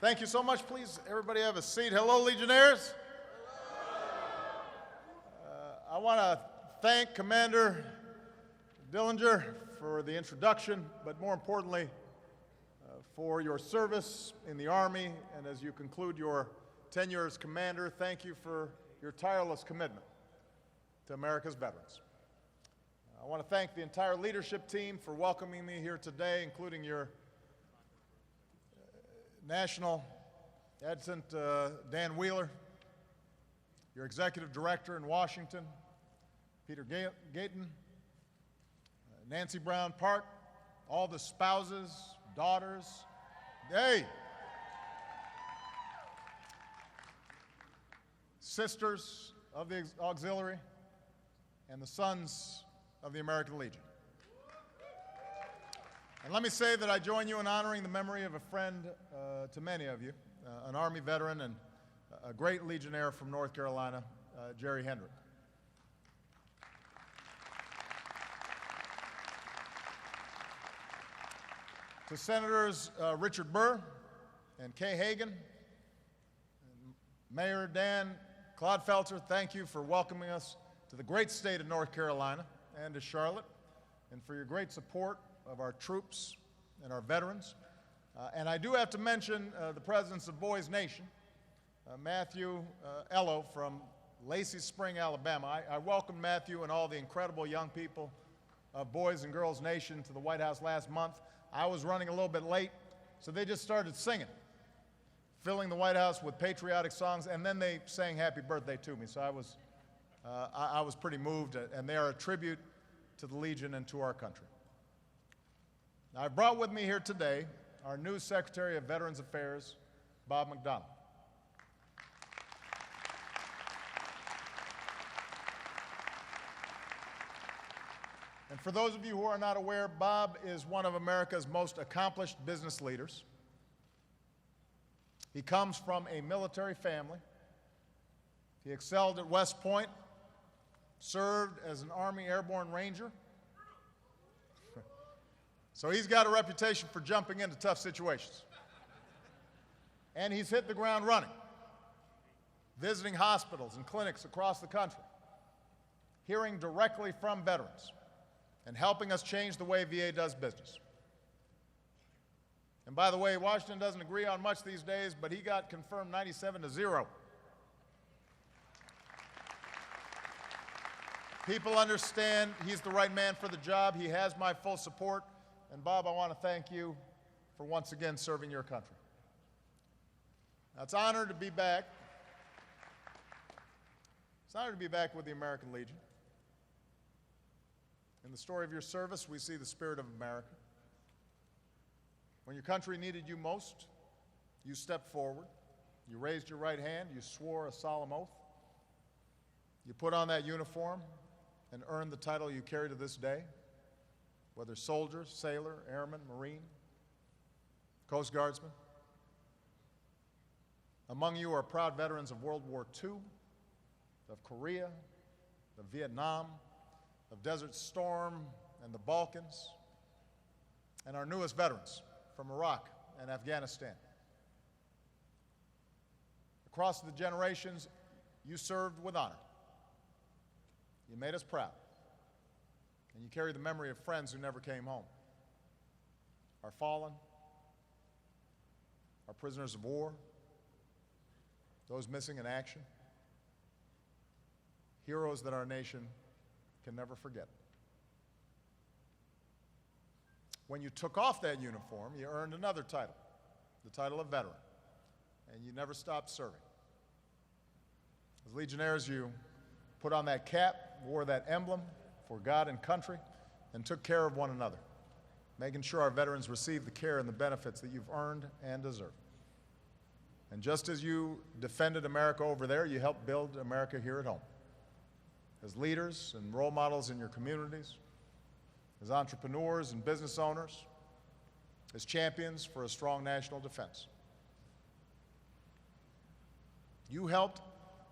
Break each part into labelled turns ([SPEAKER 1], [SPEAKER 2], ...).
[SPEAKER 1] Thank you so much. Please, everybody have a seat. Hello, Legionnaires. I want to thank Commander Dillinger for the introduction, but more importantly, for your service in the Army, and as you conclude your tenure as commander, thank you for your tireless commitment to America's veterans. I want to thank the entire leadership team for welcoming me here today, including your National Adjutant Dan Wheeler, your Executive Director in Washington, Peter Gayton, Nancy Brown Park, all the spouses, daughters, sisters of the auxiliary, and the sons of the American Legion. And let me say that I join you in honoring the memory of a friend to many of you, an Army veteran and a great Legionnaire from North Carolina, Jerry Hendrick. To Senators Richard Burr and Kay Hagan, and Mayor Dan Clodfelter, thank you for welcoming us to the great state of North Carolina and to Charlotte, and for your great support of our troops and our veterans. And I do have to mention the presidents of Boys Nation, Matthew Ello from Lacey Spring, Alabama. I welcomed Matthew and all the incredible young people of Boys and Girls Nation to the White House last month. I was running a little bit late, so they just started singing, filling the White House with patriotic songs, and then they sang happy birthday to me. So I was pretty moved, and they are a tribute to the Legion and to our country. Now, I brought with me here today our new Secretary of Veterans Affairs, Bob McDonnell. And for those of you who are not aware, Bob is one of America's most accomplished business leaders. He comes from a military family. He excelled at West Point, served as an Army Airborne Ranger. So he's got a reputation for jumping into tough situations. And he's hit the ground running, visiting hospitals and clinics across the country, hearing directly from veterans, and helping us change the way VA does business. And by the way, Washington doesn't agree on much these days, but he got confirmed 97-0. People understand he's the right man for the job. He has my full support. And Bob, I want to thank you for once again serving your country. Now, it's an honor to be back. It's an honor to be back with the American Legion. In the story of your service, we see the spirit of America. When your country needed you most, you stepped forward. You raised your right hand. You swore a solemn oath. You put on that uniform and earned the title you carry to this day, whether soldier, sailor, airman, Marine, Coast Guardsman. Among you are proud veterans of World War II, of Korea, of Vietnam, of Desert Storm and the Balkans, and our newest veterans from Iraq and Afghanistan. Across the generations, you served with honor. You made us proud. And you carry the memory of friends who never came home. Our fallen, our prisoners of war, those missing in action, heroes that our nation can never forget. When you took off that uniform, you earned another title, the title of veteran, and you never stopped serving. As Legionnaires, you put on that cap, wore that emblem for God and country, and took care of one another, making sure our veterans receive the care and the benefits that you've earned and deserve. And just as you defended America over there, you helped build America here at home. As leaders and role models in your communities, as entrepreneurs and business owners, as champions for a strong national defense. You helped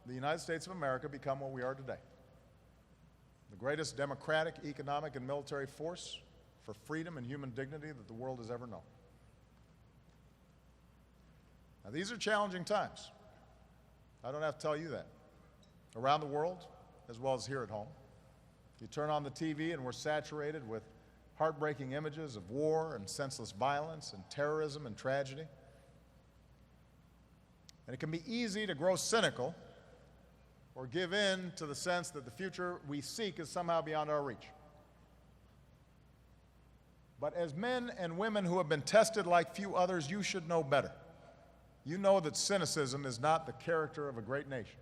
[SPEAKER 1] the United States of America become what we are today. The greatest democratic, economic, and military force for freedom and human dignity that the world has ever known. Now, These are challenging times. I don't have to tell you that. Around the world, as well as here at home. You turn on the TV and we're saturated with heartbreaking images of war and senseless violence and terrorism and tragedy. And it can be easy to grow cynical or give in to the sense that the future we seek is somehow beyond our reach. But as men and women who have been tested like few others, you should know better. You know that cynicism is not the character of a great nation.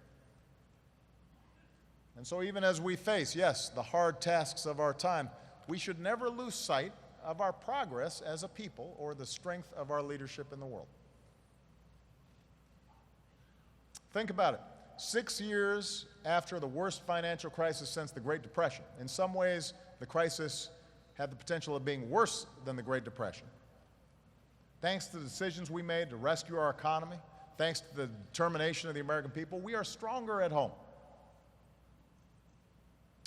[SPEAKER 1] And so even as we face, yes, the hard tasks of our time, we should never lose sight of our progress as a people or the strength of our leadership in the world. Think about it. 6 years after the worst financial crisis since the Great Depression, in some ways, the crisis had the potential of being worse than the Great Depression. Thanks to the decisions we made to rescue our economy, thanks to the determination of the American people, we are stronger at home.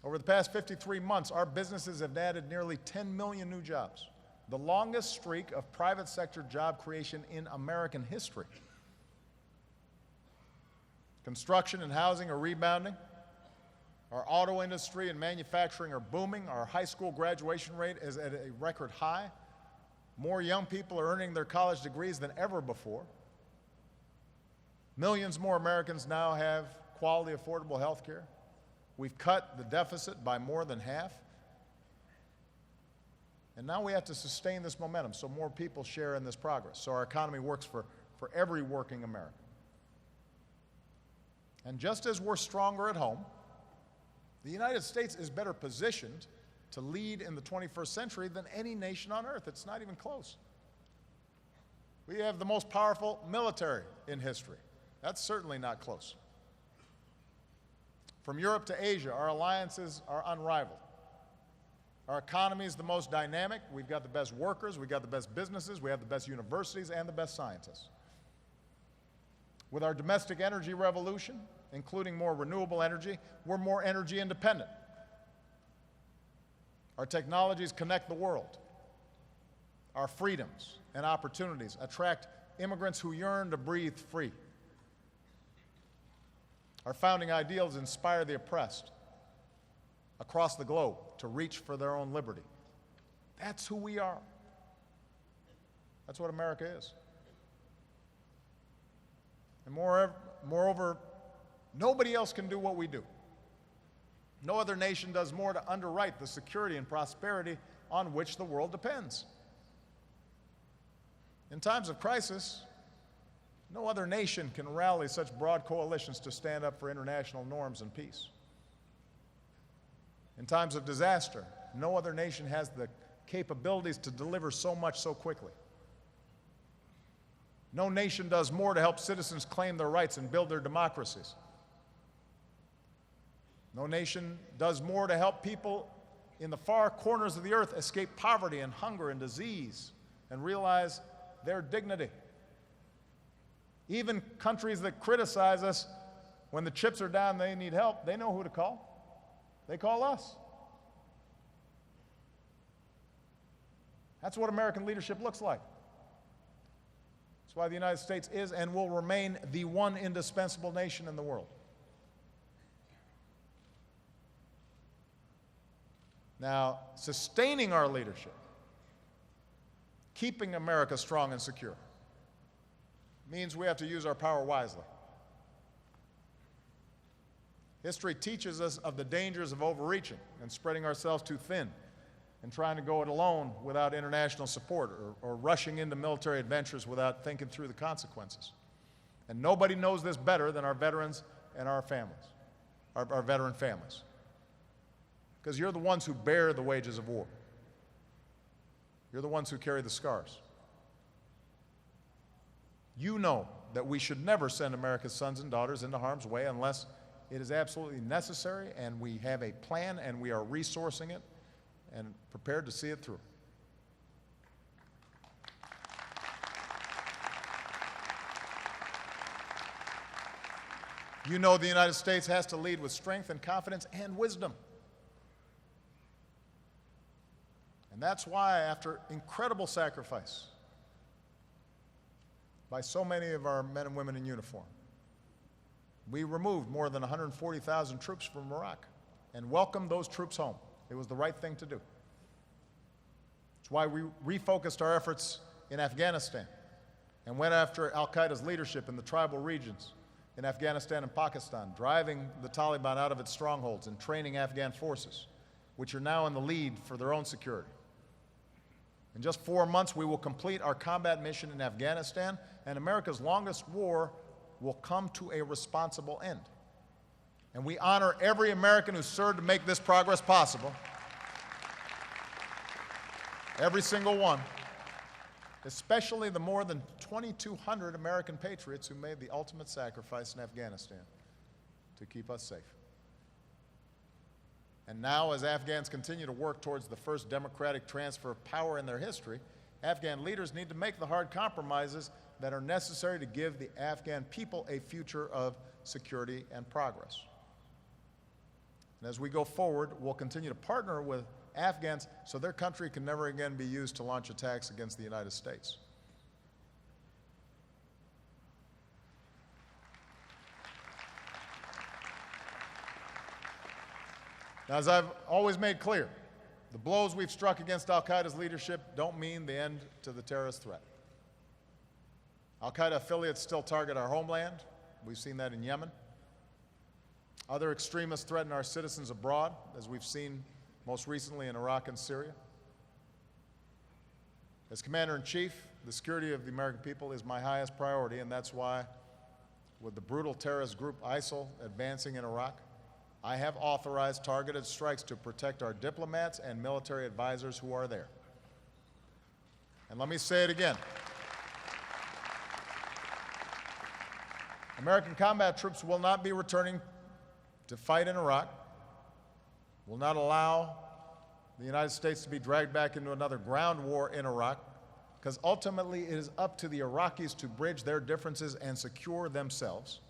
[SPEAKER 1] Over the past 53 months, our businesses have added nearly 10 million new jobs, the longest streak of private sector job creation in American history. Construction and housing are rebounding. Our auto industry and manufacturing are booming. Our high school graduation rate is at a record high. More young people are earning their college degrees than ever before. Millions more Americans now have quality, affordable health care. We've cut the deficit by more than half. And now we have to sustain this momentum so more people share in this progress, so our economy works for every working American. And just as we're stronger at home, the United States is better positioned to lead in the 21st century than any nation on earth. It's not even close. We have the most powerful military in history. That's certainly not close. From Europe to Asia, our alliances are unrivaled. Our economy is the most dynamic. We've got the best workers, we've got the best businesses, we have the best universities and the best scientists. With our domestic energy revolution, including more renewable energy, we're more energy independent. Our technologies connect the world. Our freedoms and opportunities attract immigrants who yearn to breathe free. Our founding ideals inspire the oppressed across the globe to reach for their own liberty. That's who we are. That's what America is. And moreover, nobody else can do what we do. No other nation does more to underwrite the security and prosperity on which the world depends. In times of crisis, no other nation can rally such broad coalitions to stand up for international norms and peace. In times of disaster, no other nation has the capabilities to deliver so much so quickly. No nation does more to help citizens claim their rights and build their democracies. No nation does more to help people in the far corners of the earth escape poverty and hunger and disease and realize their dignity. Even countries that criticize us, when the chips are down and they need help, they know who to call. They call us. That's what American leadership looks like. That's why the United States is and will remain the one indispensable nation in the world. Now, sustaining our leadership, keeping America strong and secure, means we have to use our power wisely. History teaches us of the dangers of overreaching and spreading ourselves too thin and trying to go it alone without international support or rushing into military adventures without thinking through the consequences. And nobody knows this better than our veterans and our families, our veteran families. Because you're the ones who bear the wages of war. You're the ones who carry the scars. You know that we should never send America's sons and daughters into harm's way unless it is absolutely necessary, and we have a plan and we are resourcing it and prepared to see it through. You know the United States has to lead with strength and confidence and wisdom. And that's why, after incredible sacrifice, by so many of our men and women in uniform. We removed more than 140,000 troops from Iraq and welcomed those troops home. It was the right thing to do. It's why we refocused our efforts in Afghanistan and went after al-Qaeda's leadership in the tribal regions in Afghanistan and Pakistan, driving the Taliban out of its strongholds and training Afghan forces, which are now in the lead for their own security. In just 4 months, we will complete our combat mission in Afghanistan, and America's longest war will come to a responsible end. And we honor every American who served to make this progress possible. Every single one, especially the more than 2,200 American patriots who made the ultimate sacrifice in Afghanistan to keep us safe. And now, as Afghans continue to work towards the first democratic transfer of power in their history, Afghan leaders need to make the hard compromises that are necessary to give the Afghan people a future of security and progress. And as we go forward, we'll continue to partner with Afghans so their country can never again be used to launch attacks against the United States. Now, as I've always made clear, the blows we've struck against al-Qaeda's leadership don't mean the end to the terrorist threat. Al-Qaeda affiliates still target our homeland. We've seen that in Yemen. Other extremists threaten our citizens abroad, as we've seen most recently in Iraq and Syria. As Commander-in-Chief, the security of the American people is my highest priority, and that's why, with the brutal terrorist group ISIL advancing in Iraq, I have authorized targeted strikes to protect our diplomats and military advisors who are there. And let me say it again. American combat troops will not be returning to fight in Iraq, will not allow the United States to be dragged back into another ground war in Iraq, because ultimately it is up to the Iraqis to bridge their differences and secure themselves.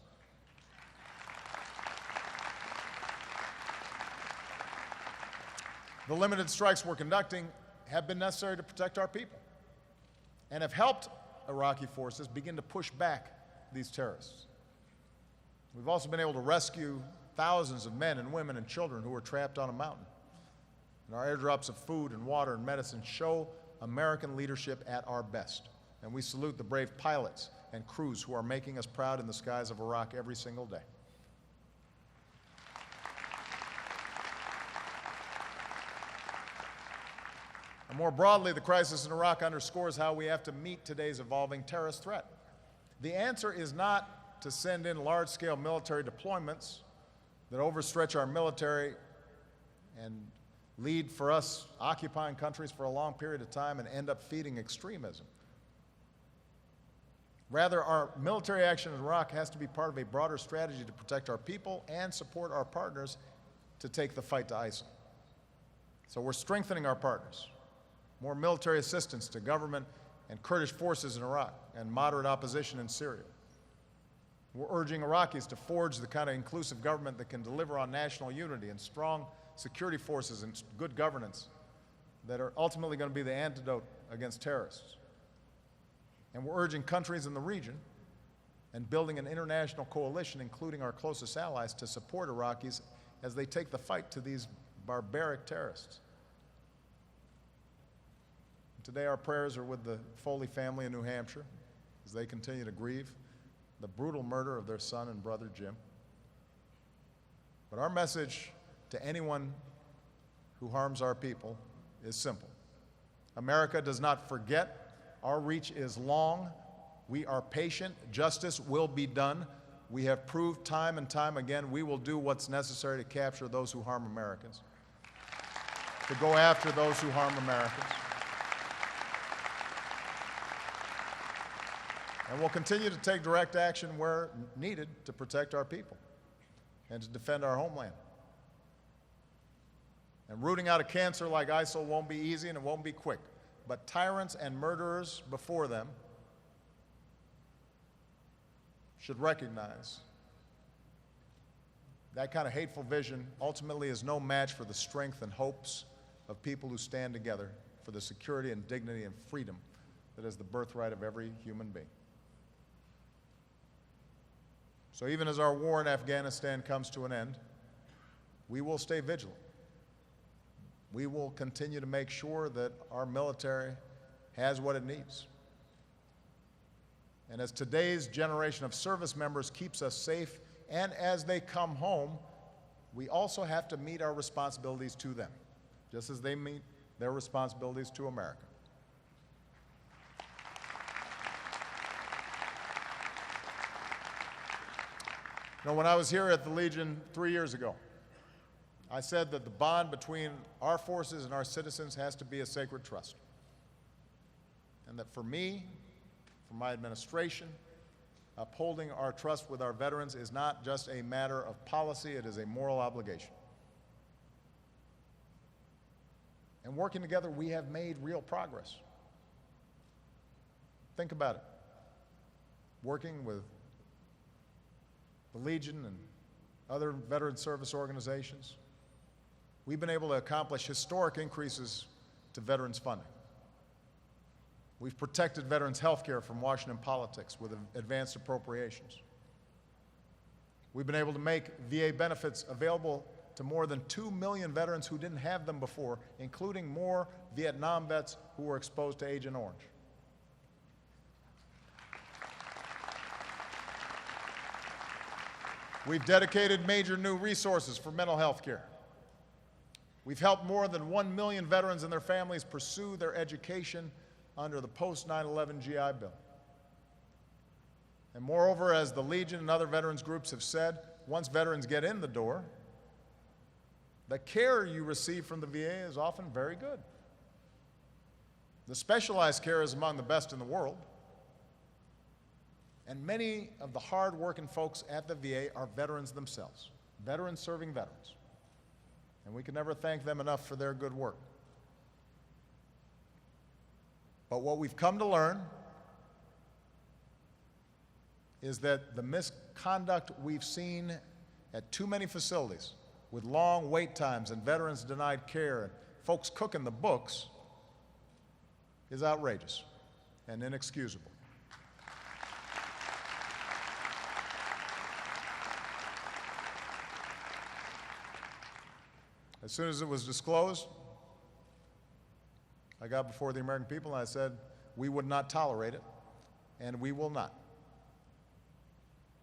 [SPEAKER 1] The limited strikes we're conducting have been necessary to protect our people and have helped Iraqi forces begin to push back these terrorists. We've also been able to rescue thousands of men and women and children who were trapped on a mountain. And our airdrops of food and water and medicine show American leadership at our best. And we salute the brave pilots and crews who are making us proud in the skies of Iraq every single day. And more broadly, the crisis in Iraq underscores how we have to meet today's evolving terrorist threat. The answer is not to send in large-scale military deployments that overstretch our military and lead for us occupying countries for a long period of time and end up feeding extremism. Rather, our military action in Iraq has to be part of a broader strategy to protect our people and support our partners to take the fight to ISIL. So we're strengthening our partners. More military assistance to government and Kurdish forces in Iraq and moderate opposition in Syria. We're urging Iraqis to forge the kind of inclusive government that can deliver on national unity and strong security forces and good governance that are ultimately going to be the antidote against terrorists. And we're urging countries in the region and building an international coalition, including our closest allies, to support Iraqis as they take the fight to these barbaric terrorists. Today our prayers are with the Foley family in New Hampshire as they continue to grieve the brutal murder of their son and brother Jim. But our message to anyone who harms our people is simple. America does not forget. Our reach is long. We are patient. Justice will be done. We have proved time and time again we will do what's necessary to capture those who harm Americans, to go after those who harm Americans. And we'll continue to take direct action where needed to protect our people and to defend our homeland. And rooting out a cancer like ISIL won't be easy and it won't be quick. But tyrants and murderers before them should recognize that kind of hateful vision ultimately is no match for the strength and hopes of people who stand together for the security and dignity and freedom that is the birthright of every human being. So even as our war in Afghanistan comes to an end, we will stay vigilant. We will continue to make sure that our military has what it needs. And as today's generation of service members keeps us safe, and as they come home, we also have to meet our responsibilities to them, just as they meet their responsibilities to America. You know, when I was here at the Legion 3 years ago, I said that the bond between our forces and our citizens has to be a sacred trust. And that for me, for my administration, upholding our trust with our veterans is not just a matter of policy, it is a moral obligation. And working together, we have made real progress. Think about it. Working with the Legion and other veteran service organizations, we've been able to accomplish historic increases to veterans funding. We've protected veterans' health care from Washington politics with advanced appropriations. We've been able to make VA benefits available to more than 2 million veterans who didn't have them before, including more Vietnam vets who were exposed to Agent Orange. We've dedicated major new resources for mental health care. We've helped more than 1 million veterans and their families pursue their education under the post-9/11 GI Bill. And moreover, as the Legion and other veterans groups have said, once veterans get in the door, the care you receive from the VA is often very good. The specialized care is among the best in the world. And many of the hard-working folks at the VA are veterans themselves, veterans serving veterans. And we can never thank them enough for their good work. But what we've come to learn is that the misconduct we've seen at too many facilities, with long wait times and veterans denied care and folks cooking the books, is outrageous and inexcusable. As soon as it was disclosed, I got before the American people and I said, we would not tolerate it, and we will not.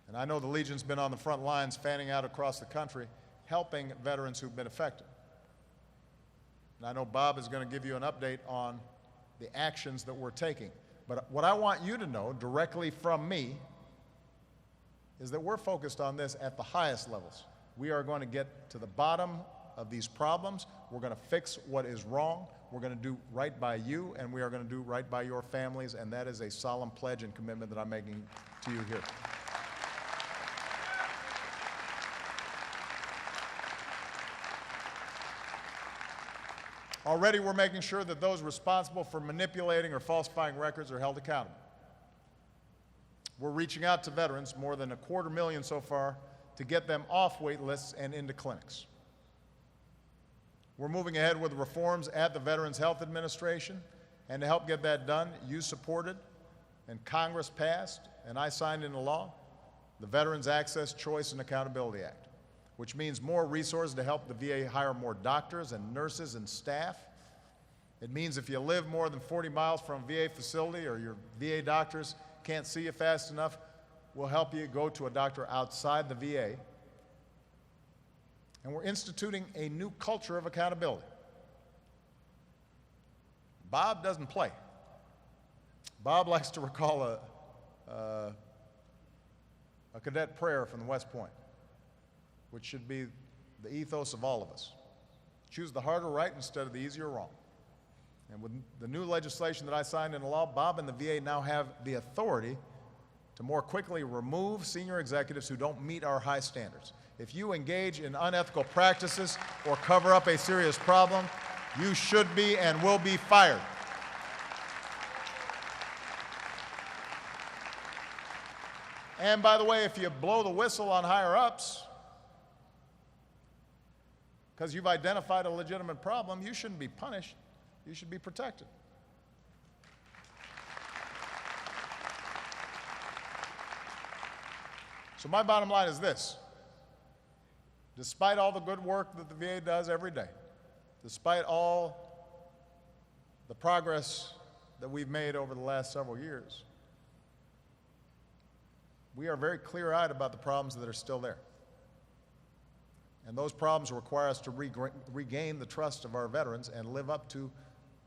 [SPEAKER 1] And I know the Legion's been on the front lines fanning out across the country, helping veterans who've been affected. And I know Bob is going to give you an update on the actions that we're taking. But what I want you to know directly from me is that we're focused on this at the highest levels. We are going to get to the bottom of these problems. We're going to fix what is wrong. We're going to do right by you, and we are going to do right by your families, and that is a solemn pledge and commitment that I'm making to you here. Already we're making sure that those responsible for manipulating or falsifying records are held accountable. We're reaching out to veterans, more than 250,000 so far, to get them off wait lists and into clinics. We're moving ahead with reforms at the Veterans Health Administration, and to help get that done, you supported, and Congress passed, and I signed into law, the Veterans Access, Choice, and Accountability Act, which means more resources to help the VA hire more doctors and nurses and staff. It means if you live more than 40 miles from a VA facility or your VA doctors can't see you fast enough, we'll help you go to a doctor outside the VA. And we're instituting a new culture of accountability. Bob doesn't play. Bob likes to recall a cadet prayer from the West Point, which should be the ethos of all of us. Choose the harder right instead of the easier wrong. And with the new legislation that I signed into law, Bob and the VA now have the authority to more quickly remove senior executives who don't meet our high standards. If you engage in unethical practices or cover up a serious problem, you should be and will be fired. And by the way, if you blow the whistle on higher-ups because you've identified a legitimate problem, you shouldn't be punished. You should be protected. So my bottom line is this. Despite all the good work that the VA does every day, despite all the progress that we've made over the last several years, we are very clear-eyed about the problems that are still there. And those problems require us to regain the trust of our veterans and live up to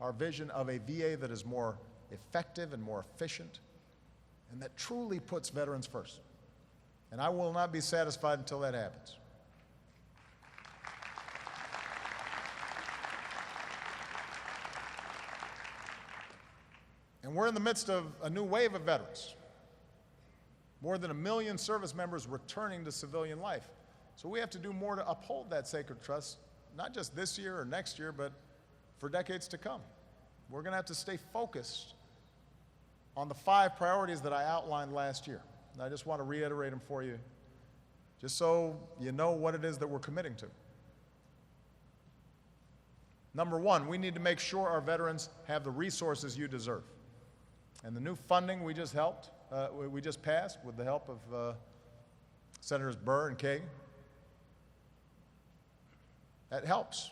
[SPEAKER 1] our vision of a VA that is more effective and more efficient and that truly puts veterans first. And I will not be satisfied until that happens. And we're in the midst of a new wave of veterans. More than 1 million service members returning to civilian life. So we have to do more to uphold that sacred trust, not just this year or next year, but for decades to come. We're going to have to stay focused on the 5 priorities that I outlined last year. And I just want to reiterate them for you, just so you know what it is that we're committing to. Number 1, we need to make sure our veterans have the resources you deserve. And the new funding we just passed with the help of Senators Burr and Kagan, that helps.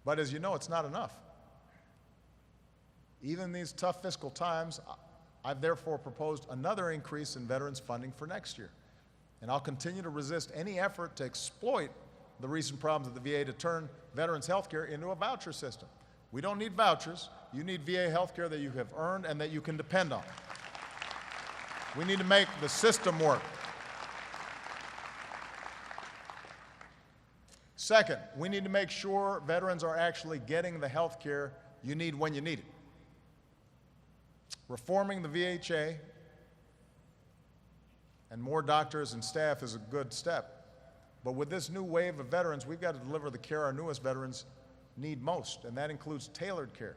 [SPEAKER 1] But as you know, it's not enough. Even in these tough fiscal times, I've therefore proposed another increase in veterans funding for next year. And I'll continue to resist any effort to exploit the recent problems of the VA to turn veterans' health care into a voucher system. We don't need vouchers. You need VA health care that you have earned and that you can depend on. We need to make the system work. Second, we need to make sure veterans are actually getting the health care you need when you need it. Reforming the VHA and more doctors and staff is a good step. But with this new wave of veterans, we've got to deliver the care our newest veterans need most, and that includes tailored care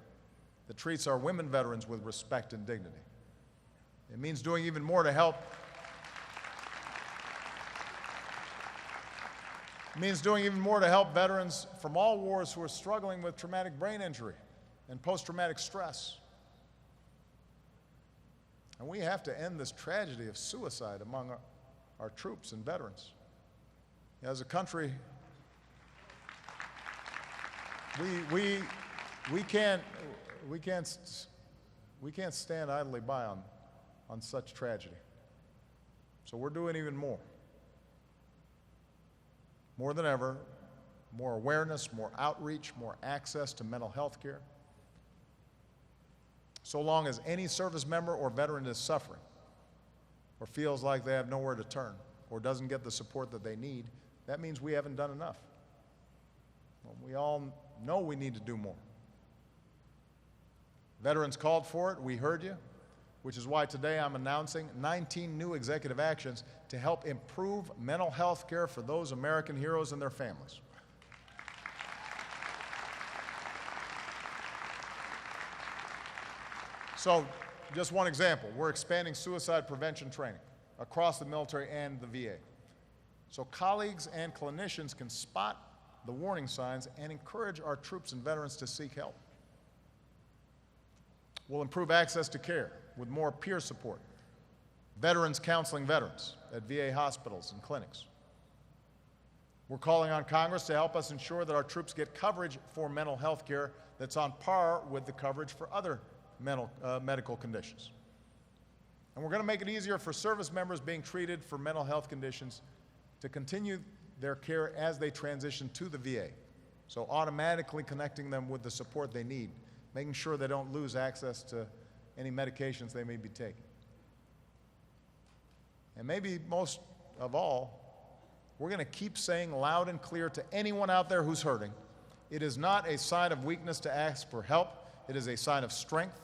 [SPEAKER 1] that treats our women veterans with respect and dignity. It means doing even more to help. It means doing even more to help veterans from all wars who are struggling with traumatic brain injury and post-traumatic stress. And we have to end this tragedy of suicide among our troops and veterans. As a country, we can't stand idly by on such tragedy. So we're doing even more. More than ever, more awareness, more outreach, more access to mental health care. So long as any service member or veteran is suffering or feels like they have nowhere to turn or doesn't get the support that they need, that means we haven't done enough. Well, we all know we need to do more. Veterans called for it, we heard you, which is why today I'm announcing 19 new executive actions to help improve mental health care for those American heroes and their families. So, just one example, we're expanding suicide prevention training across the military and the VA. So colleagues and clinicians can spot the warning signs and encourage our troops and veterans to seek help. We'll improve access to care with more peer support, veterans counseling veterans at VA hospitals and clinics. We're calling on Congress to help us ensure that our troops get coverage for mental health care that's on par with the coverage for other medical conditions. And we're going to make it easier for service members being treated for mental health conditions to continue their care as they transition to the VA. So automatically connecting them with the support they need, making sure they don't lose access to any medications they may be taking. And maybe most of all, we're going to keep saying loud and clear to anyone out there who's hurting, it is not a sign of weakness to ask for help. It is a sign of strength.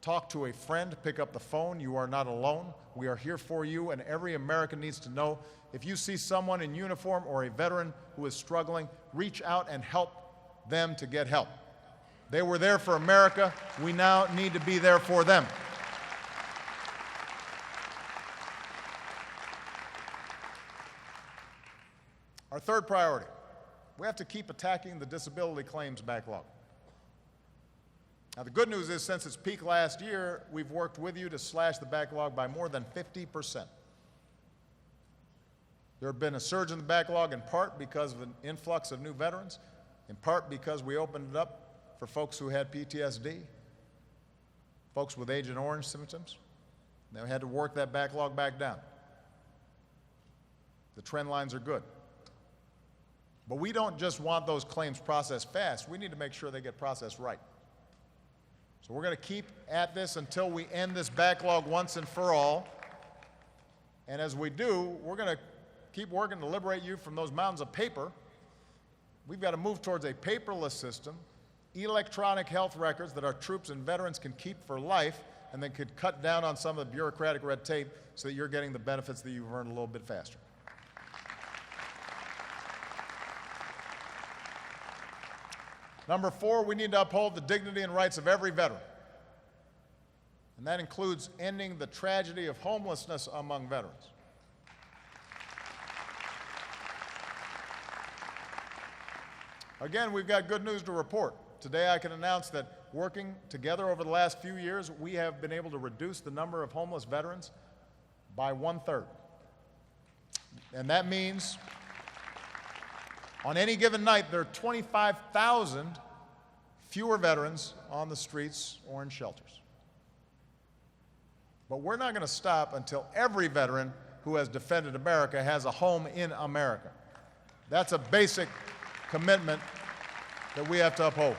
[SPEAKER 1] Talk to a friend, pick up the phone. You are not alone. We are here for you, and every American needs to know if you see someone in uniform or a veteran who is struggling, reach out and help them to get help. They were there for America. We now need to be there for them. Our third priority, we have to keep attacking the disability claims backlog. Now, the good news is, since its peak last year, we've worked with you to slash the backlog by more than 50%. There have been a surge in the backlog in part because of an influx of new veterans, in part because we opened it up for folks who had PTSD, folks with Agent Orange symptoms. Then we had to work that backlog back down. The trend lines are good. But we don't just want those claims processed fast. We need to make sure they get processed right. So we're going to keep at this until we end this backlog once and for all. And as we do, we're going to keep working to liberate you from those mountains of paper. We've got to move towards a paperless system, electronic health records that our troops and veterans can keep for life, and then could cut down on some of the bureaucratic red tape so that you're getting the benefits that you've earned a little bit faster. Number 4, we need to uphold the dignity and rights of every veteran. And that includes ending the tragedy of homelessness among veterans. Again, we've got good news to report. Today I can announce that working together over the last few years, we have been able to reduce the number of homeless veterans by 1/3. And that means on any given night, there are 25,000 fewer veterans on the streets or in shelters. But we're not going to stop until every veteran who has defended America has a home in America. That's a basic commitment that we have to uphold.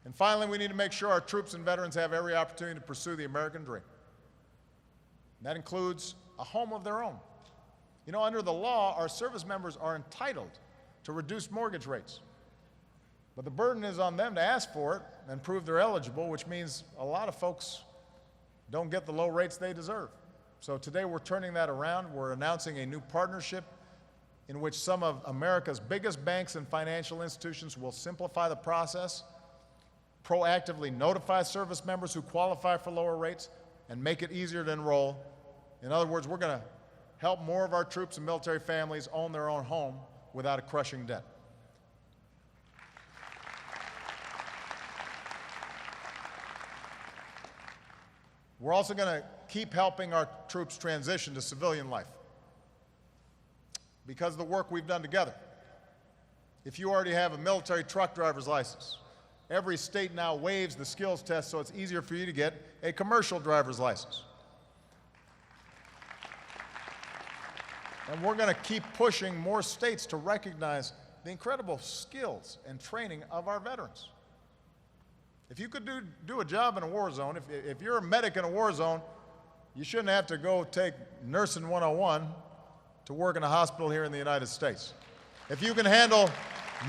[SPEAKER 1] And finally, we need to make sure our troops and veterans have every opportunity to pursue the American dream. And that includes a home of their own. You know, under the law, our service members are entitled to reduced mortgage rates. But the burden is on them to ask for it and prove they're eligible, which means a lot of folks don't get the low rates they deserve. So today we're turning that around. We're announcing a new partnership in which some of America's biggest banks and financial institutions will simplify the process, proactively notify service members who qualify for lower rates, and make it easier to enroll. In other words, we're going to help more of our troops and military families own their own home without a crushing debt. We're also going to keep helping our troops transition to civilian life because of the work we've done together. If you already have a military truck driver's license, every state now waives the skills test so it's easier for you to get a commercial driver's license. And we're going to keep pushing more states to recognize the incredible skills and training of our veterans. If you could do a job in a war zone, if you're a medic in a war zone, you shouldn't have to go take Nursing 101 to work in a hospital here in the United States. If you can handle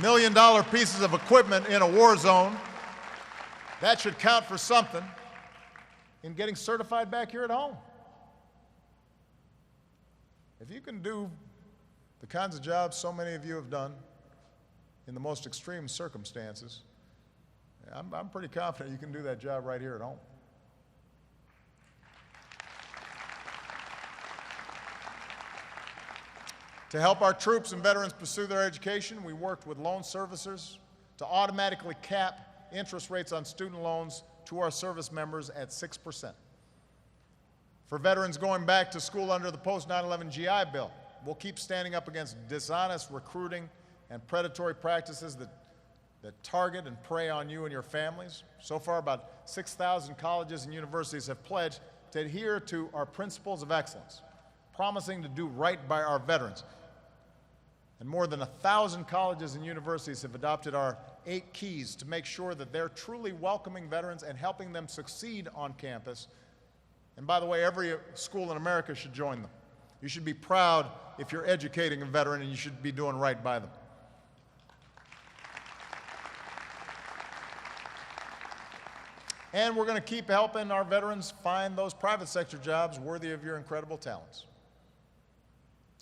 [SPEAKER 1] million-dollar pieces of equipment in a war zone, that should count for something in getting certified back here at home. If you can do the kinds of jobs so many of you have done in the most extreme circumstances, I'm pretty confident you can do that job right here at home. To help our troops and veterans pursue their education, we worked with loan servicers to automatically cap interest rates on student loans to our service members at 6%. For veterans going back to school under the post-9/11 GI Bill, we'll keep standing up against dishonest recruiting and predatory practices that target and prey on you and your families. So far, about 6,000 colleges and universities have pledged to adhere to our principles of excellence, promising to do right by our veterans. And more than 1,000 colleges and universities have adopted our 8 keys to make sure that they're truly welcoming veterans and helping them succeed on campus. And by the way, every school in America should join them. You should be proud if you're educating a veteran, and you should be doing right by them. And we're going to keep helping our veterans find those private sector jobs worthy of your incredible talents.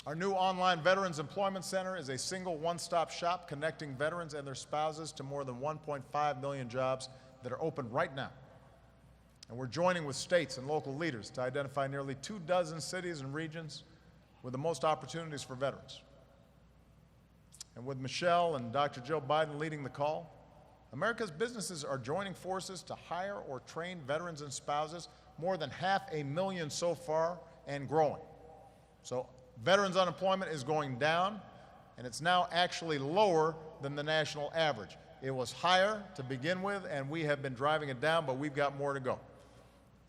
[SPEAKER 1] Our new online Veterans Employment Center is a single one-stop shop connecting veterans and their spouses to more than 1.5 million jobs that are open right now. And we're joining with states and local leaders to identify nearly 24 cities and regions with the most opportunities for veterans. And with Michelle and Dr. Joe Biden leading the call, America's businesses are joining forces to hire or train veterans and spouses, more than 500,000 so far and growing. So veterans unemployment is going down, and it's now actually lower than the national average. It was higher to begin with, and we have been driving it down, but we've got more to go,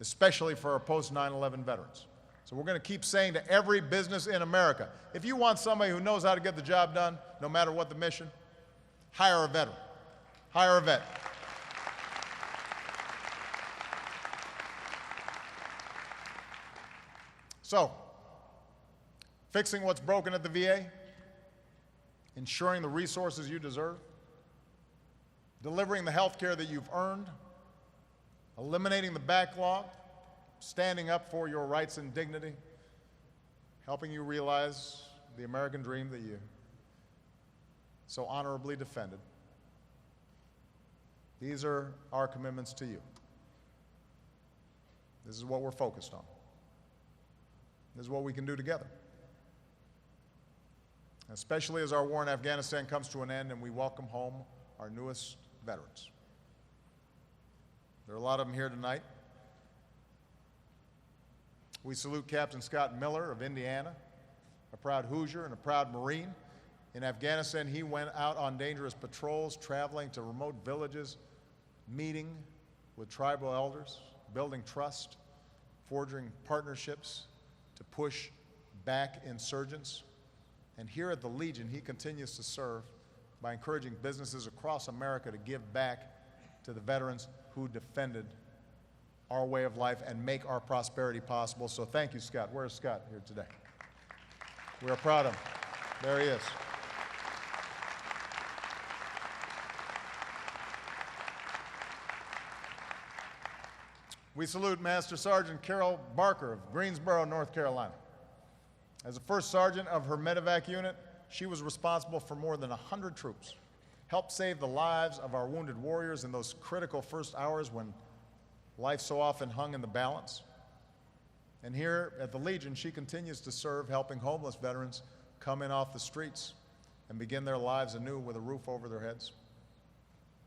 [SPEAKER 1] especially for our post-9/11 veterans. So we're going to keep saying to every business in America, if you want somebody who knows how to get the job done, no matter what the mission, hire a veteran. Hire a vet. So, fixing what's broken at the VA, ensuring the resources you deserve, delivering the health care that you've earned, eliminating the backlog, standing up for your rights and dignity, helping you realize the American dream that you so honorably defended. These are our commitments to you. This is what we're focused on. This is what we can do together. Especially as our war in Afghanistan comes to an end and we welcome home our newest veterans. There are a lot of them here tonight. We salute Captain Scott Miller of Indiana, a proud Hoosier and a proud Marine. In Afghanistan, he went out on dangerous patrols, traveling to remote villages, meeting with tribal elders, building trust, forging partnerships to push back insurgents. And here at the Legion, he continues to serve by encouraging businesses across America to give back to the veterans who defended our way of life and make our prosperity possible. So thank you, Scott. Where's Scott here today? We are proud of him. There he is. We salute Master Sergeant Carol Barker of Greensboro, North Carolina. As the first sergeant of her medevac unit, she was responsible for more than 100 troops, helped save the lives of our wounded warriors in those critical first hours when life so often hung in the balance. And here at the Legion, she continues to serve, helping homeless veterans come in off the streets and begin their lives anew with a roof over their heads.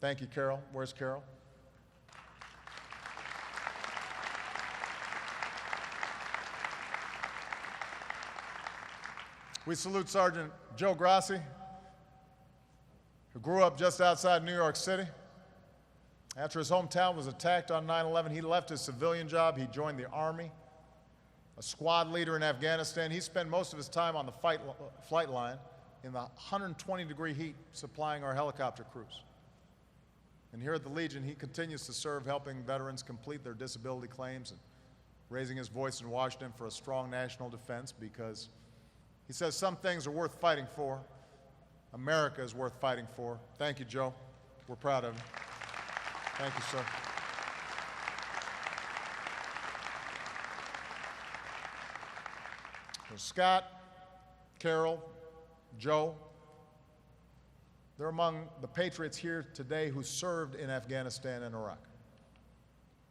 [SPEAKER 1] Thank you, Carol. Where's Carol? We salute Sergeant Joe Grassi, who grew up just outside New York City. After his hometown was attacked on 9/11, he left his civilian job. He joined the Army, a squad leader in Afghanistan. He spent most of his time on the flight line in the 120-degree heat, supplying our helicopter crews. And here at the Legion, he continues to serve, helping veterans complete their disability claims and raising his voice in Washington for a strong national defense, because he says some things are worth fighting for. America is worth fighting for. Thank you, Joe. We're proud of you. Thank you, sir. So Scott, Carol, Joe, they're among the patriots here today who served in Afghanistan and Iraq.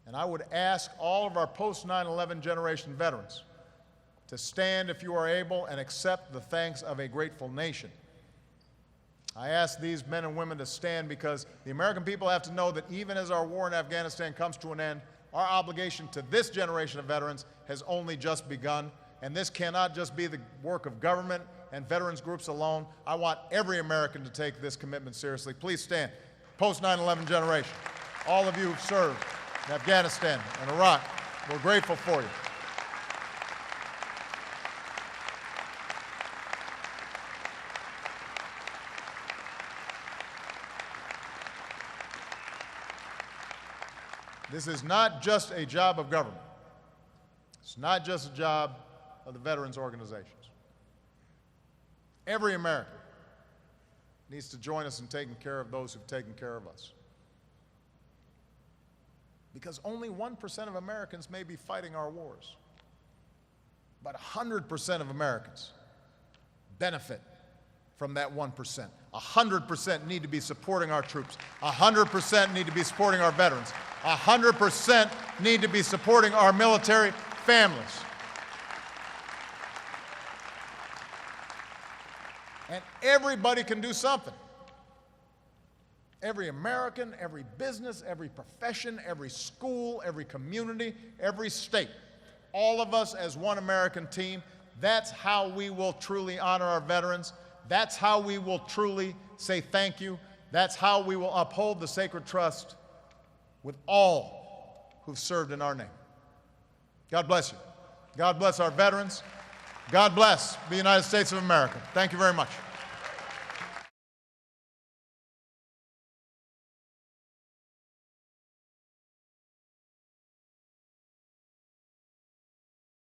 [SPEAKER 1] And I would ask all of our post-9/11 generation veterans to stand if you are able and accept the thanks of a grateful nation. I ask these men and women to stand because the American people have to know that even as our war in Afghanistan comes to an end, our obligation to this generation of veterans has only just begun. And this cannot just be the work of government and veterans groups alone. I want every American to take this commitment seriously. Please stand. Post-9/11 generation, all of you who've served in Afghanistan and Iraq, we're grateful for you. This is not just a job of government. It's not just a job of the veterans organizations. Every American needs to join us in taking care of those who've taken care of us. Because only 1% of Americans may be fighting our wars, but 100% of Americans benefit from that 1%. 100% need to be supporting our troops. 100% need to be supporting our veterans. 100% need to be supporting our military families. And everybody can do something. every American, every business, every profession, every school, every community, every state. All of us as one American team. That's how we will truly honor our veterans. That's how we will truly say thank you. That's how we will uphold the sacred trust with all who've served in our name. God bless you. God bless our veterans. God bless the United States of America. Thank you very much.